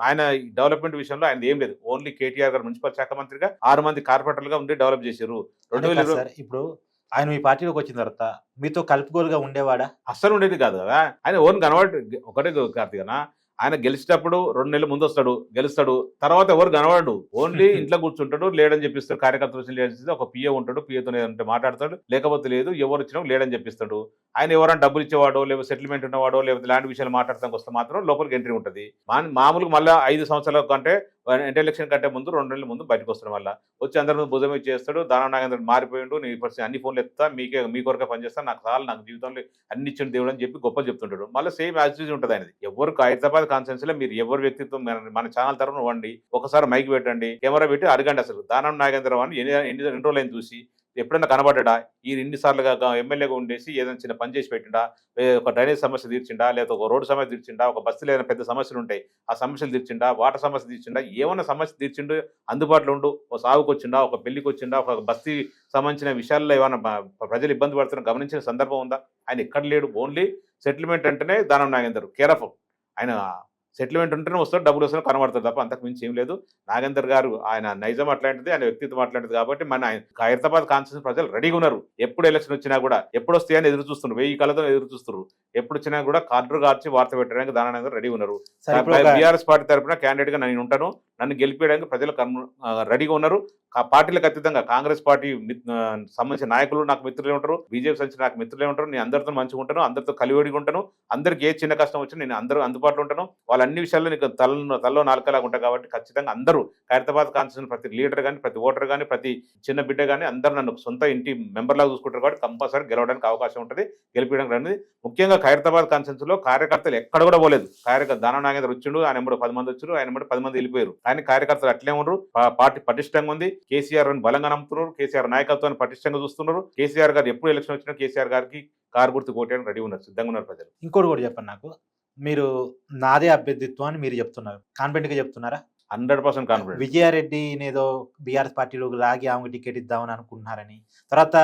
ఆయన డెవలప్మెంట్ విషయంలో ఆయన ఏం లేదు. ఓన్లీ కేటీఆర్ గారు మున్సిపల్ శాఖ మంత్రిగా 6 మంది కార్పొరేటర్లుగా ఉండి డెవలప్ చేశారు. 2020 ఇప్పుడు ఆయన మీ పార్టీలోకి వచ్చిన తర్వాత మీతో కలుపుకోలుగా ఉండేవాడా? అస్సలు ఉండేది కాదు కదా. ఆయన ఓన్ కనబడి ఒకటే కార్తీక్, ఆయన గెలిచేటప్పుడు 2 నెలల ముందు వస్తాడు, గెలుస్తాడు, తర్వాత ఎవరు కనబడు, ఓన్లీ ఇంట్లో కూర్చుంటాడు, లేడని చెప్పిస్తాడు. కార్యకర్తలు ఒక పిఏ ఉంటాడు, పిఏతో అంటే మాట్లాడతాడు, లేకపోతే లేదు, ఎవరు వచ్చినా లేడని చెప్పిస్తాడు. ఆయన ఎవరైనా డబ్బులు ఇచ్చేవాడో, లేకపోతే సెటిల్మెంట్ ఉన్నవాడో, లేకపోతే ల్యాండ్ విషయాలు మాట్లాడటానికి వస్తే మాత్రం లోపలికి ఎంట్రీ ఉంటుంది. మామూలుగా మళ్ళీ 5 సంవత్సరాల కంటే ఎలక్షన్ కంటే ముందు 2 నెలల ముందు బయటకు వస్తాడు. మళ్ళీ వచ్చి అందరి ముందు భుజం చేస్తాడు. దానం నాగేంద్ర మారిపోయిండు, నీ అన్ని ఫోన్లు ఎత్తా, మీ కొరకే పనిచేస్తాను, నాకు చాలు, నాకు జీవితంలో అన్ని ఇచ్చిన దేవుడు అని చెప్పి గొప్పలు చెప్తుంటాడు. మళ్ళీ సేమ్ యాజిటీజ్ ఉంటుంది ఆయనది. ఎవరు హైదరాబాద్ కాన్స్టిట్యూన్సీలో మీరు ఎవరు వ్యక్తిత్వం మన ఛానల్ తరఫున వండి ఒకసారి మైక్ పెట్టండి, కెమెరా పెట్టి అడగండి అసలు దానం నాగేంద్ర అని ఎన్ని రోజులైన చూసి ఎప్పుడైనా కనబడ్డా, ఈ 2 సార్లుగా ఎమ్మెల్యేగా ఉండేసి ఏదైనా చిన్న పని చేసి పెట్టిండా, ఒక డ్రైనేజ్ సమస్య తీర్చిండా, లేదా ఒక రోడ్డు సమస్య తీర్చిండా, ఒక బస్సులో ఏదైనా పెద్ద సమస్యలు ఉంటాయి ఆ సమస్యలు తీర్చిండా, వాటర్ సమస్య తీర్చిండా, ఏమన్నా సమస్య తీర్చిండు, అందుబాటులో ఉండు, ఒక సాగుకు వచ్చిండా, ఒక పెళ్లికి వచ్చిండా, ఒక బస్తీ సంబంధించిన విషయాల్లో ఏమైనా ప్రజలు ఇబ్బంది పడుతున్న గమనించిన సందర్భం ఉందా? ఆయన ఎక్కడ లేడు. ఓన్లీ సెటిల్మెంట్ అంటేనే దానం నాగేందర్ కేర్ ఆఫ్. ఆయన సెటిల్మెంట్ ఉంటేనే వస్తారు, డబ్బులు వస్తారు, కనబడతారు తప్ప అంతకు మించి ఏం లేదు. నాగేందర్ గారు ఆయన నైజం అట్లాంటిది, ఆయన వ్యక్తిత్వం అట్లాంటిది కాబట్టి మన ఖైరతాబాద్ కాన్స్టిట్యూన్సీ ప్రజలు రెడీగా ఉన్నారు. ఎప్పుడు ఎలక్షన్ వచ్చినా కూడా ఎప్పుడు వస్తాయని ఎదురు చూస్తున్నారు, 1000 కళ్ళతో ఎదురు చూస్తున్నారు. ఎప్పుడు వచ్చినా కూడా కార్డు కార్చి వార్త పెట్టడానికి దాని రెడీ ఉన్నారు. బీఆర్ఎస్ పార్టీ తరఫున క్యాండిడేట్ గా నేను ఉంటాను, నన్ను గెలిపేయడానికి ప్రజలు రెడీగా ఉన్నారు. పార్టీలకు అతీతంగా కాంగ్రెస్ పార్టీ సంబంధించిన నాయకులు నాకు మిత్రులే ఉంటారు, బీజేపీ సంబంధించిన నాకు మిత్రులే ఉంటారు. నేను అందరితో మంచిగా ఉంటాను, అందరితో కలివిడిగా ఉంటాను. అందరికి ఏ చిన్న కష్టం వచ్చినా నేను అందరూ అందుబాటులో ఉంటాను. వాళ్ళ అన్ని విషయాల్లో నీకు తలలో నాలుకలాగా ఉంటాయి కాబట్టి ఖచ్చితంగా అందరూ ఖైరతాబాద్ కాన్స్టిట్యూన్సీ ప్రతి లీడర్ కానీ, ప్రతి ఓటర్ కానీ, ప్రతి చిన్న బిడ్డ కానీ అందరూ నన్ను సొంత ఇంటి మెంబర్ లాగా చూసుకుంటారు కాబట్టి కంపల్సరీ గెలవడానికి అవకాశం ఉంటుంది, గెలిపించడానికి అనేది. ముఖ్యంగా ఖైరతాబాద్ కాన్స్టిట్యూన్సీలో కార్యకర్తలు ఎక్కడ కూడా పోలేదు. దానం నాగేంద్ర వచ్చిండు, ఆయన 10 మంది వచ్చారు, ఆయన 10 మంది వెళ్ళిపోయారు. కానీ కార్యకర్తలు అట్లే ఉన్నారు. పార్టీ పటిష్టంగా ఉంది. కేసీఆర్ అని బలంగా నమ్ముతున్నారు, కేసీఆర్ నాయకత్వాన్ని పటిష్టంగా చూస్తున్నారు. కేసీఆర్ గారు ఎప్పుడు ఎలక్షన్ వచ్చినా కేసీఆర్ గారికి కారు గుర్తు కోటేయడానికి రెడీ ఉన్నారు, సిద్ధంగా ఉన్నారు ప్రజలు. ఇంకోటి కూడా చెప్పండి నాకు, మీరు నాదే అభ్యర్థిత్వం అని మీరు చెప్తున్నారు, కాన్ఫిడెంట్ గా చెప్తున్నారా? 100% కాన్ఫిడెంట్. విజయారెడ్డి ఏదో బీఆర్ఎస్ పార్టీలో లాగి ఆమెకు టికెట్ ఇద్దామని అనుకుంటున్నారని, తర్వాత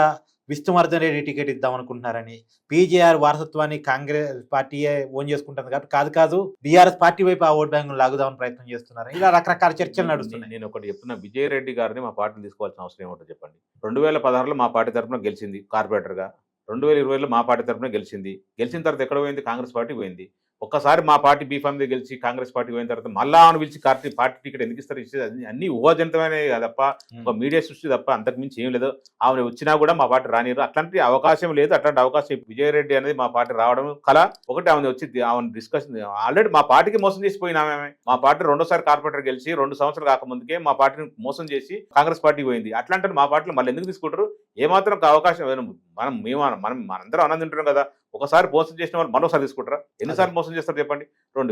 విష్ణువర్ధన్ రెడ్డి టికెట్ ఇద్దాం అనుకుంటున్నారని, పీజేఆర్ వారసత్వాన్ని కాంగ్రెస్ పార్టీయే ఓన్ చేసుకుంటుంది కాబట్టి కాదు బీఆర్ఎస్ పార్టీ వైపు ఆ ఓట్ బ్యాంక్ లాగుదామని ప్రయత్నం చేస్తున్నారు. ఇలా రకరకాల చర్చలు నడుస్తున్నాయి. నేను ఒకటి చెప్తున్నా, విజయరెడ్డి గారిని మా పార్టీని తీసుకోవాల్సిన అవసరం ఏమిటో చెప్పండి. 2016లో మా పార్టీ తరఫున గెలిచింది కార్పొరేటర్ గా, 2020లో మా పార్టీ తరఫున గెలిచింది. గెలిచిన తర్వాత ఎక్కడ పోయింది? కాంగ్రెస్ పార్టీ పోయింది. ఒక్కసారి మా పార్టీ బీఫామ్ మీద గెలిచి కాంగ్రెస్ పార్టీ పోయిన తర్వాత మళ్ళా ఆమెను పిలిచి పార్టీ టికెట్ ఎందుకు ఇస్తారు? ఇచ్చేది అన్ని ఊహాజనితమైన తప్ప, ఒక మీడియా సృష్టి తప్ప అంతకు మించి ఏం లేదు. ఆమె వచ్చినా కూడా మా పార్టీ రానిరు, అట్లాంటి అవకాశం లేదు. అట్లాంటి అవకాశం విజయరెడ్డి అనేది మా పార్టీ రావడం కల ఒకటి. ఆమె వచ్చి ఆమె డిస్కషన్ ఆల్రెడీ మా పార్టీకి మోసం చేసిపోయిన ఆమె. మా పార్టీ 2వ సారి కార్పొరేటర్ గెలిచి 2 సంవత్సరాలు కాకముందుకే మా పార్టీని మోసం చేసి కాంగ్రెస్ పార్టీ పోయింది. అట్లాంటి మా పార్టీలో మళ్ళీ ఎందుకు తీసుకుంటారు? ఏమాత్రం అవకాశం మనందరం ఆనందం తింటున్నాం కదా. ఒకసారి మోసం చేసిన వాళ్ళు మరోసారి తీసుకుంటారా? ఎన్నిసార్లు మోసం చేస్తారు చెప్పండి?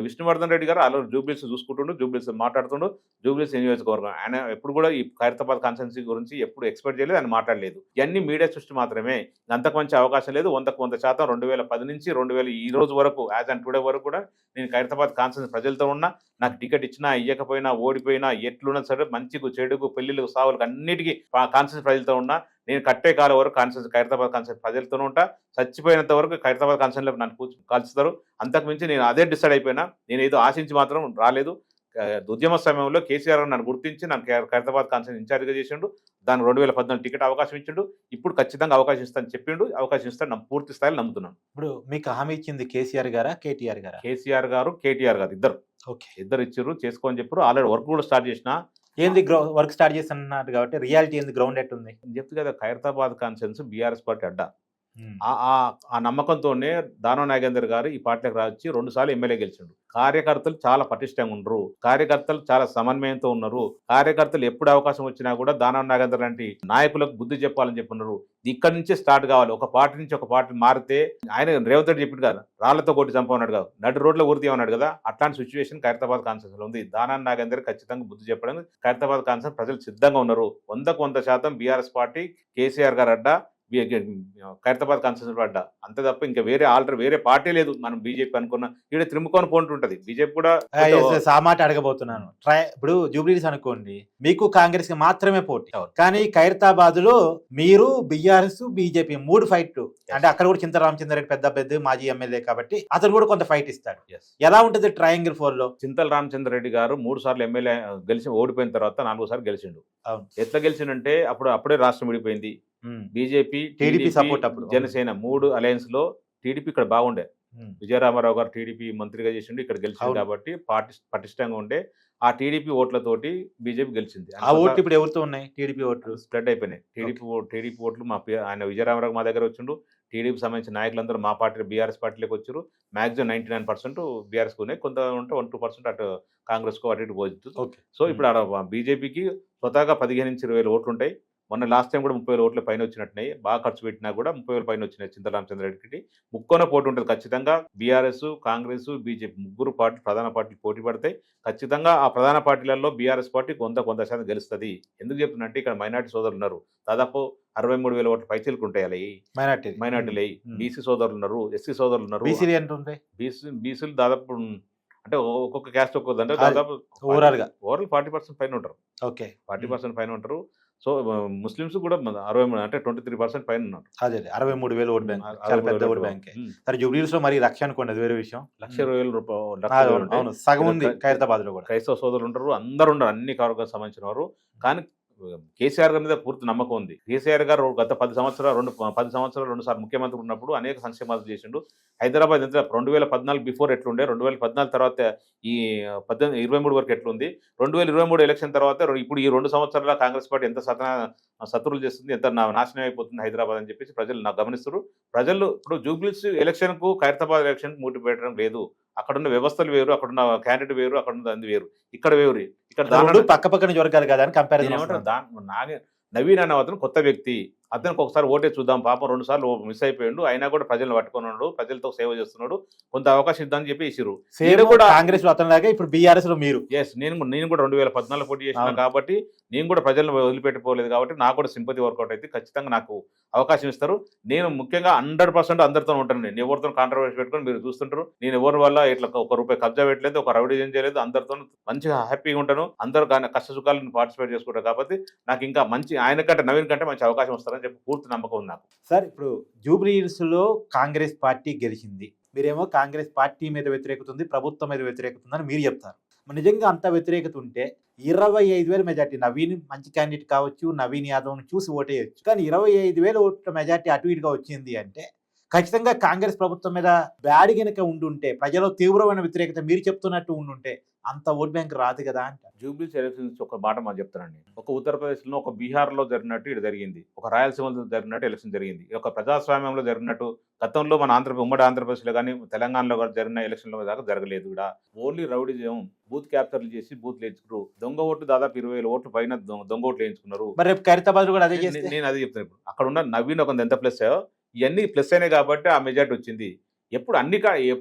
విష్ణువర్ధన్ రెడ్డి గారు అలా జూబ్లీస్ చూసుకుంటుండు, జూబ్లీస్ మాట్లాడుతుండు, జూబ్లీస్ నియోజకవర్గం. ఆయన ఎప్పుడు కూడా ఈ ఖైరతాబాద్ కాన్స్టిట్యున్సీ గురించి ఎప్పుడు ఎక్స్పెక్ట్ చేయలేదు, ఆయన మాట్లాడలేదు. ఇవన్నీ మీడియా సృష్టి మాత్రమే, అంతకు మంచి అవకాశం లేదు. 100% 2010 నుంచి 2000 ఈ రోజు వరకు యాజ్ అండ్ టుడే వరకు కూడా నేను ఖైరతాబాద్ కాన్స్టిట్యున్సీ ప్రజలతో ఉన్నా. నాకు టికెట్ ఇచ్చినా ఇవ్వకపోయినా, ఓడిపోయినా, ఎట్లున్నా సరే, మంచికు చెడుకు పెళ్లిళ్ళకు సావులకు అన్నిటికీ కాన్స్టిట్యున్సీ ప్రజలతో ఉన్నా. నేను కట్టే కాలం వరకు కాన్స్టిట్యున్సీ ఖైరతాబాద్ కాన్స్టిట్యున్సీ ప్రజలతోనే ఉంటా. చచ్చిపోయినంత వరకు ఖైరతాబాద్ కాన్స్టిట్యున్సీలో నన్ను కాల్చుతారు. అంతకు మించి నేను అదే డిసైడ్ అయిపోయినా. నేను ఏదో ఆశించి మాత్రం రాలేదు. ఉద్యమ సమయంలో కేసీఆర్ నన్ను గుర్తించి నన్ను ఖైరతాబాద్ కాన్స్టిట్యున్సీ ఇన్ఛార్జిగా చేసిండు. దానికి 2014 టికెట్ అవకాశం ఇచ్చిండు. ఇప్పుడు ఖచ్చితంగా అవకాశం ఇస్తాను చెప్పిండు. అవకాశం ఇస్తాను, పూర్తి స్థాయిలో నమ్ముతున్నాను. ఇప్పుడు మీకు హామీ ఇచ్చింది కేసీఆర్ గారా, కేటీఆర్ గారా? కేసీఆర్ గారు, కేటీఆర్ గారు ఇద్దరు ఇచ్చారు, చేసుకోని చెప్పారు. ఆల్రెడీ వర్క్ కూడా స్టార్ట్ చేసిన. ఏంది వర్క్ స్టార్ట్ చేస్తున్నారు కాబట్టి రియాలిటీ ఏంది, గ్రౌండ్ ఎట్టుంది చెప్తే కదా. ఖైరతాబాద్ కాన్స్టిట్యున్సీ బీఆర్ఎస్ పార్టీ అడ్డా. ఆ నమ్మకంతోనే దానం నాగేందర్ గారు ఈ పార్టీలకు రావచ్చి 2 సార్లు ఎమ్మెల్యే గెలిచిండు. కార్యకర్తలు చాలా పటిష్టంగా ఉన్నారు, కార్యకర్తలు చాలా సమన్వయంతో ఉన్నారు. కార్యకర్తలు ఎప్పుడు అవకాశం వచ్చినా కూడా దానం నాగేందర్ లాంటి నాయకులకు బుద్ధి చెప్పాలని చెప్పున్నారు. ఇక్కడి నుంచే స్టార్ట్ కావాలి. ఒక పార్టీ నుంచి ఒక పార్టీ మారితే, ఆయన రేవంత్ రెడ్డి చెప్పిండు కదా, రాళ్లతో కొట్టి చంపన్నాడు కదా, నడు రోడ్ల ఊరిది అన్నాడు కదా. అట్లాంటి సిచ్యువేషన్ ఖైరతాబాద్ కాన్స్టిట్యున్సీలో ఉంది. దానం నాగేందర్ ఖచ్చితంగా బుద్ధి చెప్పడానికి ఖైరతాబాద్ కాన్స్టిట్యున్సీ ప్రజలు సిద్ధంగా ఉన్నారు. 100% బీఆర్ఎస్ పార్టీ, కేసీఆర్ గారు అడ్డా, ఖైరతాబాద్ కాన్స్టిట్యున్సీ అడ్డా. అంతే తప్ప ఇంకా వేరే పార్టీ లేదు. మనం బీజేపీ అనుకున్న ఇక్కడ త్రిముఖోని పోటీ ఉంటుంది. బీజేపీ కూడా సామాట అడగబోతున్నాను. ఇప్పుడు జూబ్లీస్ అనుకోండి, మీకు కాంగ్రెస్ కి మాత్రమే పోటీ, కానీ ఖైరతాబాద్ లో మీరు బీఆర్ఎస్, బీజేపీ 3 ఫైట్. అంటే అక్కడ కూడా చింత రామచంద్రరెడ్డి పెద్ద మాజీ ఎమ్మెల్యే కాబట్టి అతను కూడా కొంత ఫైట్ ఇస్తాడు. ఎలా ఉంటుంది ట్రయాంగిల్ 4 లో? చింతల రామచంద్రరెడ్డి గారు 3 సార్లు ఎమ్మెల్యే గెలిచి ఓడిపోయిన తర్వాత 4వ సారి గెలిచిండు. ఎట్లా గెలిచిండంటే అప్పుడే రాష్ట్రం విడిపోయింది. బీజేపీ, టీడీపీ సపోర్ట్, అప్పుడు జనసేన 3 అలయన్స్ లో టీడీపీ ఇక్కడ బాగుండే. విజయరామారావు గారు టీడీపీ మంత్రిగా చేసిండు, ఇక్కడ గెలిచింది కాబట్టి పార్టీ పటిష్టంగా ఉండే. ఆ టీడీపీ ఓట్లతోటి బీజేపీ గెలిచింది. ఆ ఓట్లు ఇప్పుడు ఎవరితో ఉన్నాయి? టీడీపీ ఓట్లు స్ప్రెడ్ అయిపోయినాయి. టీడీపీ ఓట్లు ఆయన విజయరామారావు మా దగ్గర వచ్చిండు. టీడీపీ సంబంధించిన నాయకులందరూ మా పార్టీ బీఆర్ఎస్ పార్టీలోకి వచ్చారు. మాక్సిమం 99% బీఆర్ఎస్ కు ఉన్నాయి, కొంత ఉంటే 1-2% అటు కాంగ్రెస్ కు అటు ఇటు పోతుంది. సో ఇప్పుడు బీజేపీకి స్వతహాగా 15 నుంచి 20 వేల ఓట్లు ఉంటాయి. మొన్న లాస్ట్ టైం కూడా 30,000 ఓట్ల పైన వచ్చినట్టున్నాయి. బాగా ఖర్చు పెట్టినా కూడా 30,000 పైన వచ్చినాయి. చింతల రామచంద్రరెడ్డికి ముక్కోన పోటీ ఉంటుంది ఖచ్చితంగా. బీఆర్ఎస్, కాంగ్రెస్, బీజేపీ 3 పార్టీలు ప్రధాన పార్టీలు పోటీ పడతాయి. ఖచ్చితంగా ఆ ప్రధాన పార్టీలలో బీఆర్ఎస్ పార్టీ కొంత గెలుస్తుంది. ఎందుకు చెప్తున్నట్టే, ఇక్కడ మైనార్టీ సోదరులు ఉన్నారు. దాదాపు 63,000 ఓట్ల పైచీలకు ఉంటాయి. అలా మైనార్టీలు, బీసీ సోదరులు ఉన్నారు, ఎస్సీ సోదరులు ఉన్నారు. బీసీలు దాదాపు అంటే ఒక్కొక్క క్యాస్ట్ ఒక్కొక్క దాదాపు ఓవరాల్ 40% పైన ఉంటారు. 40% పైన ఉంటారు. సో ముస్లిమ్స్ కూడా 63 అంటే 23% పైన ఉన్నారు. అదే 63,000 ఓట్ బ్యాంక్, చాలా 63,000 పెద్ద ఓట్ బ్యాంక్. సరే జూబ్లీహిల్స్ లో మరి 1,00,000 అనుకోండి, అది వేరే విషయం. 1,20,000 అవును, సగం ఉంది ఖైరతాబాద్ లో కూడా. క్రైస్తవ సోదరులు ఉంటారు, అందరు ఉండరు, అన్ని వర్గాలకు సంబంధించిన వారు. కానీ కేసీఆర్ గారి మీద పూర్తి నమ్మకం ఉంది. కేసీఆర్ గారు గత 10 సంవత్సరాలు 2 సార్లు ముఖ్యమంత్రి ఉన్నప్పుడు అనేక సంక్షేమాలు చేసిండు. హైదరాబాద్ ఎంత 2014 బిఫోర్ ఎట్లుండే, 2014 తర్వాత ఈ 23 వరకు ఎట్లుంది, 2023 ఎలక్షన్ తర్వాత ఇప్పుడు ఈ 2 సంవత్సరాల కాంగ్రెస్ పార్టీ ఎంత శత్రువులు చేస్తుంది, ఎంత నాశనం అయిపోతుంది హైదరాబాద్ అని చెప్పేసి ప్రజలు నాకు గమనిస్తారు. ప్రజలు ఇప్పుడు జూబ్లీహిల్స్ ఎలక్షన్ కు ఖైరతాబాద్ ఎలక్షన్ మూటి పెట్టడం లేదు. అక్కడున్న వ్యవస్థలు వేరు, అక్కడున్న క్యాండిడేట్ వేరు, అక్కడున్న అంది వేరు, ఇక్కడ వేరు. ఇక్కడ పక్క పక్కన వర్గాలు కదా అని కంపారిజన్. నవీన్ అనే అతను కొత్త వ్యక్తి, అతనికి ఒకసారి ఓటే చూద్దాం, పాపం 2 సార్లు మిస్ అయిపోయాడు, అయినా కూడా ప్రజలను పట్టుకున్నాడు, ప్రజలతో సేవ చేస్తున్నాడు, కొంత అవకాశం ఇద్దామని చెప్పి ఇచ్చిరు. నేను కూడా కాంగ్రెస్ లో అతనిలాగా ఇప్పుడు బీఆర్ఎస్ లో మీరు. నేను కూడా 2014 పోటీ చేసిన కాబట్టి నేను కూడా ప్రజలను వదిలిపెట్టిపోలేదు కాబట్టి నాకు కూడా సింపతి వర్కౌట్ అయితే ఖచ్చితంగా నాకు అవకాశం ఇస్తారు. నేను ముఖ్యంగా 100% అందరితో ఉంటాను. నేను ఎవరితో కాంట్రవర్సీ పెట్టుకొని మీరు చూస్తుంటారు. నేను ఎవరి వల్ల ఇట్లా ₹1 కబ్జా పెట్టలేదు, ఒక రౌడీజం చేయలేదు, అందరితో మంచిగా హ్యాపీగా ఉంటాను, అందరూ కష్ట సుఖాలను పార్టిసిపేట్ చేసుకుంటారు. కాబట్టి నాకు ఇంకా మంచి ఆయన కంటే నవీన్ కంటే మంచి అవకాశం వస్తారని చెప్పి పూర్తి నమ్మకం ఉంది నాకు. సార్, ఇప్పుడు జూబ్లీహిల్స్ లో కాంగ్రెస్ పార్టీ గెలిచింది, మీరేమో కాంగ్రెస్ పార్టీ మీద వ్యతిరేకత ఉంది, ప్రభుత్వం మీద వ్యతిరేకత ఉందని మీరు చెప్తారు. నిజంగా అంత వ్యతిరేకత ఉంటే 25,000 మెజార్టీ, నవీన్ మంచి క్యాండిడేట్ కావచ్చు, నవీన్ యాదవ్ను చూసి ఓటేయచ్చు, కానీ 25,000 ఓట్ల మెజార్టీ అటు ఇటుగా వచ్చింది అంటే ఖచ్చితంగా కాంగ్రెస్ ప్రభుత్వం మీద బ్యాడ్ గనుక ఉండుంటే, ప్రజలు తీవ్రమైన వ్యతిరేకత మీరు చెప్తున్నట్టు ఉండుంటే అంత ఓట్ బ్యాంక్ రాదు కదా అంట. జూబ్లీహిల్స్ ఎలక్షన్స్ ఒక మాట మనం చెప్తానండి. ఒక ఉత్తరప్రదేశ్లో, ఒక బీహార్లో జరిగినట్టు ఇది జరిగింది, ఒక రాయలసీమలో జరిగినట్టు ఎలక్షన్ జరిగింది, ఒక ప్రజాస్వామ్యంలో జరిగినట్టు గతంలో మన ఉమ్మడి ఆంధ్రప్రదేశ్లో కానీ తెలంగాణలో కానీ జరిగిన ఎలక్షన్లో దాకా జరగలేదు. కూడా ఓన్లీ రౌడీజం, బూత్ క్యాప్చర్లు చేసి బూత్లు వేయించుకున్నారు. దొంగ ఓట్లు దాదాపు 20,000 ఓట్లు పైన దొంగ ఓట్లు వేయించుకున్నారు. మరి రేపు ఖైరతాబాద్ కూడా అదే చేస్తే నేను అదే చెప్తాను. అక్కడ ఉన్న నవీన్ ఒక ఎంత ప్లస్ అయ్యో, ఇవన్నీ ప్లస్ అయినాయి కాబట్టి ఆ మెజార్టీ వచ్చింది. ఎప్పుడు అన్ని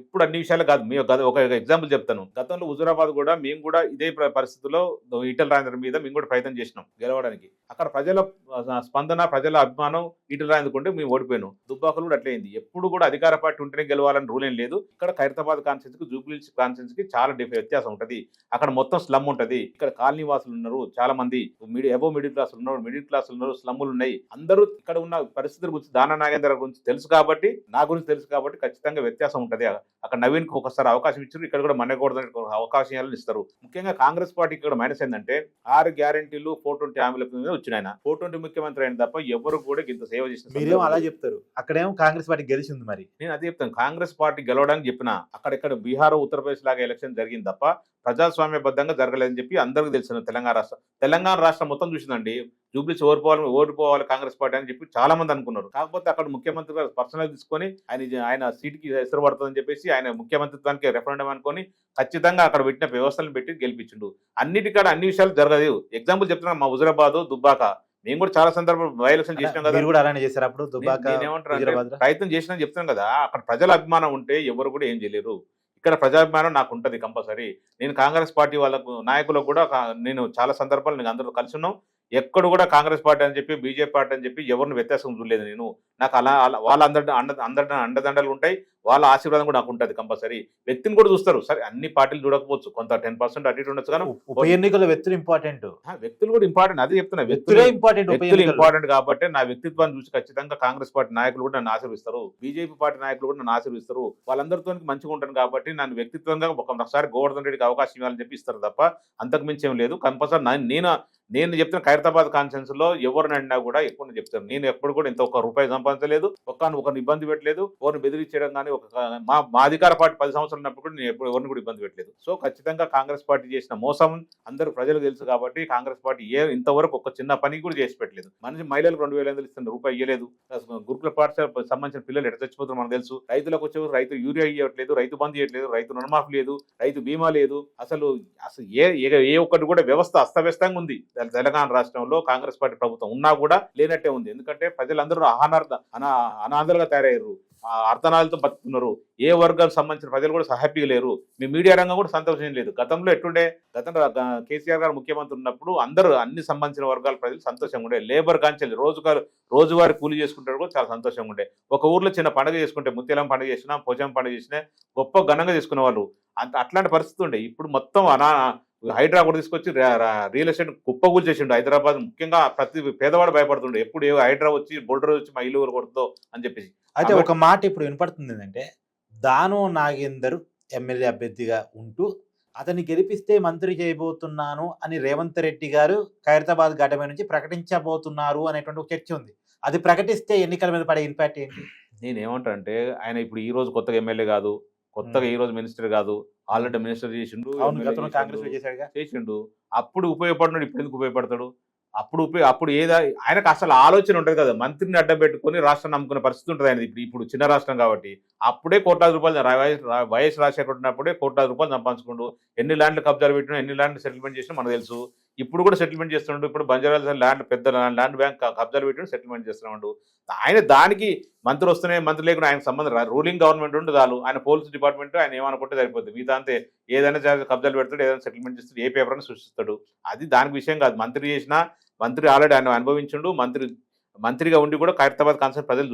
విషయాలు కాదు. మేము ఒక ఎగ్జాంపుల్ చెప్తాను. గతంలో హుజూరాబాద్ కూడా మేము కూడా ఇదే పరిస్థితుల్లో ఈటెల రాజేందర్ మీద మేము కూడా ప్రయత్నం చేసినాం గెలవడానికి. అక్కడ ప్రజల స్పందన, ప్రజల అభిమానం ఈటెల రాజేందర్ ఉంటే మేము ఓడిపోయాను. దుబ్బాకలు కూడా అట్లయింది. ఎప్పుడు కూడా అధికార పార్టీ ఉంటేనే గెలవాలని రూల్ ఏం లేదు. ఇక్కడ ఖైరతాబాద్ కాన్స్టిట్యూన్స్ కి జూబ్లీహిల్స్ కాన్స్టిట్యూన్స్ కి చాలా వ్యత్యాసం ఉంటది. అక్కడ మొత్తం స్లమ్ ఉంటది. ఇక్కడ కాలనీ వాసులు ఉన్నారు, చాలా మంది అబోవ్ మిడిల్ క్లాస్ ఉన్నారు, మిడిల్ క్లాస్ ఉన్నారు, స్లమ్ములు ఉన్నాయి. అందరూ ఇక్కడ ఉన్న పరిస్థితుల గురించి, దానా నాగేంద్ర గురించి తెలుసు కాబట్టి, నా గురించి తెలుసు కాబట్టి ఖచ్చితంగా వ్యత్యాసం ఉంటది. అక్కడ నవీన్ కు ఒకసారి అవకాశం ఇచ్చారు, ఇక్కడ కూడా మనకూడదని అవకాశాలను ఇస్తారు. ముఖ్యంగా కాంగ్రెస్ పార్టీ ఇక్కడ మైనస్ ఏంటంటే 6 గ్యారెంటీలు 420 హామీల మీద వచ్చిన ఆయన 420 ముఖ్యమంత్రి అయిన తప్ప ఎవరు కూడా ఇంత సేవ చేసిన. మీరేమో అలా చెప్తారు, అక్కడేమో కాంగ్రెస్ పార్టీ గెలిచింది. మరి నేను అదే చెప్తాను, కాంగ్రెస్ పార్టీ గెలవడానికి చెప్పిన అక్కడెక్కడ బీహార్, ఉత్తరప్రదేశ్ లాగా ఎలక్షన్ జరిగింది తప్ప ప్రజాస్వామ్యబద్ధంగా జరగలేదని చెప్పి అందరికీ తెలిసిన తెలంగాణ రాష్ట్రం మొత్తం చూసిందండి. జూబ్లీహిల్స్ ఓడిపోవాలి కాంగ్రెస్ పార్టీ అని చెప్పి చాలా మంది అనుకున్నారు. కాకపోతే అక్కడ ముఖ్యమంత్రి గారు పర్సనల్ తీసుకొని ఆయన సీట్కి ఎసరు పడుతుందని చెప్పేసి ఆయన ముఖ్యమంత్రిత్వానికి రెఫరెండం అనుకొని ఖచ్చితంగా అక్కడ పెట్టిన వ్యవస్థలను పెట్టి గెలిపించిండు. అన్నిటికాడ అన్ని విషయాలు జరగదు. ఎగ్జాంపుల్ చెప్తున్నా, మా హుజూరాబాద్, దుబ్బాక మేము కూడా చాలా సందర్భాలు బై ఎలక్షన్ చేసినాం కదా. కూడా అలానే చేశారు అప్పుడు. ప్రయత్నం చేసినా చెప్తాను కదా. అక్కడ ప్రజల అభిమానం ఉంటే ఎవరు కూడా ఏం చేయలేరు. ఇక్కడ ప్రజాభిమానం నాకు ఉంటుంది కంపల్సరీ. నేను కాంగ్రెస్ పార్టీ వాళ్ళకు నాయకులకు కూడా నేను చాలా సందర్భాలు నేను అందరూ కలిసి ఉన్నాం. ఎక్కడ కూడా కాంగ్రెస్ పార్టీ అని చెప్పి, బీజేపీ పార్టీ అని చెప్పి ఎవరిని వ్యత్యాసం చూడలేదు నేను. నాకు వాళ్ళ అండదండలు ఉంటాయి, వాళ్ళ ఆశీర్వాదం కూడా నాకు ఉంటుంది కంపల్సరీ. వ్యక్తిని కూడా చూస్తారు. సరే అన్ని పార్టీలు చూడకపోవచ్చు, కొంత 10% అటు ఇటు ఉండొచ్చు, కానీ ఉప ఎన్నికల వ్యక్తులు ఇంపార్టెంట్. వ్యక్తులు కూడా ఇంపార్టెంట్, అదే చెప్తున్నా. వ్యక్తులు ఇంపార్టెంట్ కాబట్టి నా వ్యక్తిత్వాన్ని చూసి ఖచ్చితంగా కాంగ్రెస్ పార్టీ నాయకులు కూడా నన్ను ఆశీర్విస్తారు, బీజేపీ పార్టీ నాయకులు కూడా నన్ను ఆశీర్విస్తారు. వాళ్ళందరితో మంచిగా ఉంటాను కాబట్టి నన్ను వ్యక్తిత్వంగా ఒకసారి గోవర్ధన్ రెడ్డికి అవకాశం ఇవ్వాలని చెప్పి ఇస్తారు తప్ప అంతకు మించి ఏం లేదు. కంపల్సరీ నేను చెప్తున్న ఖైరతాబాద్ కాన్ఫరెన్స్ లో ఎవరిని అడినా కూడా ఎప్పుడు చెప్తాను, నేను ఎప్పుడు కూడా ఇంత ₹1 సంపాదించలేదు, ఒకరిని ఇబ్బంది పెట్టలేదు, ఎవరిని బెదిరించడం కానీ. మా అధికార పార్టీ 10 సంవత్సరాలు ఉన్నప్పుడు కూడా నేను ఎప్పుడు ఎవరిని కూడా ఇబ్బంది పెట్టలేదు. సో ఖచ్చితంగా కాంగ్రెస్ పార్టీ చేసిన మోసం అందరూ ప్రజలు తెలుసు కాబట్టి కాంగ్రెస్ పార్టీ ఇంతవరకు ఒక చిన్న పని కూడా చేసి పెట్టలేదు. మహిళలకు 2,500 ఇస్తున్న రూపాయి ఇవ్వలేదు. గురుకుల పాఠశాలకు సంబంధించిన పిల్లలు ఎట్లా చచ్చిపోతారు మనకు తెలుసు. రైతులకు వచ్చే రైతు యూరియా ఇవ్వట్లేదు, రైతు బంధు ఇవ్వట్లేదు, రైతు రుణమాఫీ లేదు, రైతు బీమా లేదు. అసలు ఏ ఒక్కటి కూడా వ్యవస్థ అస్తవ్యస్తంగా ఉంది. తెలంగాణ రాష్ట్రంలో కాంగ్రెస్ పార్టీ ప్రభుత్వం ఉన్నా కూడా లేనట్టే ఉంది. ఎందుకంటే ప్రజలందరూ అనాథలుగా తయారయ్యారు, అర్థనాలతో బతుకున్నారు. ఏ వర్గాలకు సంబంధించిన ప్రజలు కూడా హ్యాపీగా లేరు. మీ మీడియా రంగం కూడా సంతోషం లేదు. గతంలో ఎట్లుండే, గతంలో కేసీఆర్ గారు ముఖ్యమంత్రి ఉన్నప్పుడు అందరూ అన్ని సంబంధించిన వర్గాల ప్రజలు సంతోషంగా ఉండే. లేబర్ కాంచెల్లి రోజువారీ కూలీ చేసుకుంటారు కూడా చాలా సంతోషంగా ఉండే. ఒక ఊర్లో చిన్న పండుగ చేసుకుంటే, ముత్యాలం పండుగ చేసినా, పోచం పండుగ చేసినా గొప్ప ఘనంగా చేసుకునే వాళ్ళు. అట్లాంటి పరిస్థితి ఉండే. ఇప్పుడు మొత్తం హైడ్రా కూడా తీసుకొచ్చి రియల్ ఎస్టేట్ కుప్పగూల్చేసిండు హైదరాబాద్. ముఖ్యంగా ప్రతి పేదవాడు భయపడుతుండే ఎప్పుడు హైడ్రా వచ్చి బోల్డర్ వచ్చి మా ఇల్లు కొడుతుందో అని చెప్పేసి. అయితే ఒక మాట ఇప్పుడు వినపడుతుంది ఏంటంటే, దాను నాగేందర్ ఎమ్మెల్యే అభ్యర్థిగా ఉంటూ అతన్ని గెలిపిస్తే మంత్రి చేయబోతున్నాను అని రేవంత్ రెడ్డి గారు ఖైరతాబాద్ ఘటన నుంచి ప్రకటించబోతున్నారు అనేటువంటి ఒక చర్చ ఉంది. అది ప్రకటిస్తే ఎన్నికల మీద పడే ఇంపాక్ట్ ఏంటి? నేనేమంటా అంటే, ఆయన ఇప్పుడు ఈ రోజు కొత్తగా ఎమ్మెల్యే కాదు, కొత్తగా ఈ రోజు మినిస్టర్ కాదు, ఆల్రెడీ మినిస్టర్ చేసిండు, అవును, ఎమ్మెల్యే గతంలో కాంగ్రెస్ చేశాడుగా. చేసిండు. అప్పుడు ఉపయోగపడినాడు, ఇప్పుడు ఎందుకు ఉపయోగపడతాడు? అప్పుడు ఏదా ఆయనకు అసలు ఆలోచన ఉంటుంది కదా, మంత్రిని అడ్డం పెట్టుకొని రాష్ట్రాన్ని నమ్ముకునే పరిస్థితి ఉంటుంది ఆయన. ఇప్పుడు చిన్న రాష్ట్రం కాబట్టి అప్పుడే కోట్లాది రూపాయలు వైఎస్ రాజశేఖర్ ఉన్నప్పుడే కోట్లాది రూపాయలు సంపాదించుకుంటూ ఎన్ని ల్యాండ్లు కబ్జాలు పెట్టినా, ఎన్ని ల్యాండ్ సెటిల్మెంట్ చేసినా మనకు తెలుసు. ఇప్పుడు కూడా సెటిల్మెంట్ చేస్తున్నాడు. ఇప్పుడు బంజారాల ల్యాండ్ పెద్ద ల్యాండ్ బ్యాంక్ కబ్జాలు పెట్టిన సెటిల్మెంట్ చేస్తున్నాడు ఆయన. దానికి మంత్రి వస్తేనే మంత్రి లేకుండా ఆయన సంబంధం రూలింగ్ గవర్నమెంట్ ఉంటే చాలు. ఆయన పోలీస్ డిపార్ట్మెంట్ ఆయన ఏమనుకుంటే సరిపోతుంది. మిగతా అంతే ఏదైనా కబ్జాలు పెడతాడు, ఏదైనా సెటిల్మెంట్ చేస్తాడు, ఏ పేపర్ అని సృష్టిస్తాడు. అది దానికి విషయం కాదు. మంత్రి చేసినా, మంత్రి ఆల్రెడీ ఆయన అనుభవించిండు. మంత్రిగా ఉండి కూడా ఖైరతాబాద్ కాన్సెప్ట్ ప్రజలు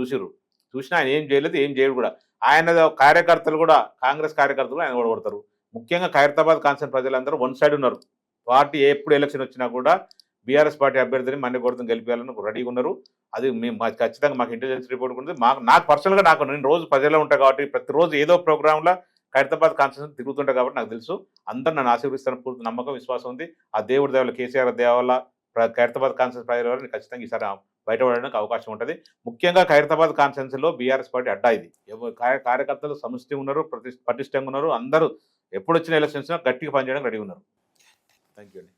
చూసినా ఆయన ఏం చేయలేదు, ఏం చేయడు కూడా. ఆయన కార్యకర్తలు కూడా, కాంగ్రెస్ కార్యకర్తలు ఆయన కూడా కొడతారు. ముఖ్యంగా ఖైరతాబాద్ కాన్సెప్ట్ ప్రజలందరూ వన్ సైడ్ ఉన్నారు. పార్టీ ఎప్పుడు ఎలక్షన్ వచ్చినా కూడా బీఆర్ఎస్ పార్టీ అభ్యర్థిని మన్ని కొడుతుని గెలిపేయాలని రెడీగా ఉన్నారు. అది మేము ఖచ్చితంగా మాకు ఇంటెలిజెన్స్ రిపోర్ట్ ఉంది. నాకు పర్సనల్గా నేను రోజు ప్రజల్లో ఉంటాను కాబట్టి ప్రతిరోజు ఏదో ప్రోగ్రాంలో ఖైరతాబాద్ కాన్స్టిట్యూషన్ తిరుగుతుంటాయి కాబట్టి నాకు తెలుసు. అందరూ నన్ను ఆశీర్వదిస్తాను, పూర్తి నమ్మకం, విశ్వాసం ఉంది. ఆ దేవుడి దేవాల కేసీఆర్ దేవాల ఖైరతాబాద్ కాన్స్టిట్యూషన్ ప్రజల ఖచ్చితంగా ఈసారి బయటపడడానికి అవకాశం ఉంటుంది. ముఖ్యంగా ఖైరతాబాద్ కాన్స్టిట్యూన్సీలో బీఆర్ఎస్ పార్టీ అడ్డా ఇది. కార్యకర్తలు సమిష్టి ఉన్నారు, పటిష్టంగా ఉన్నారు. అందరూ ఎప్పుడు వచ్చిన ఎలక్షన్స్ గట్టిగా పనిచేయడానికి రెడీ ఉన్నారు. థ్యాంక్ యూ అండి.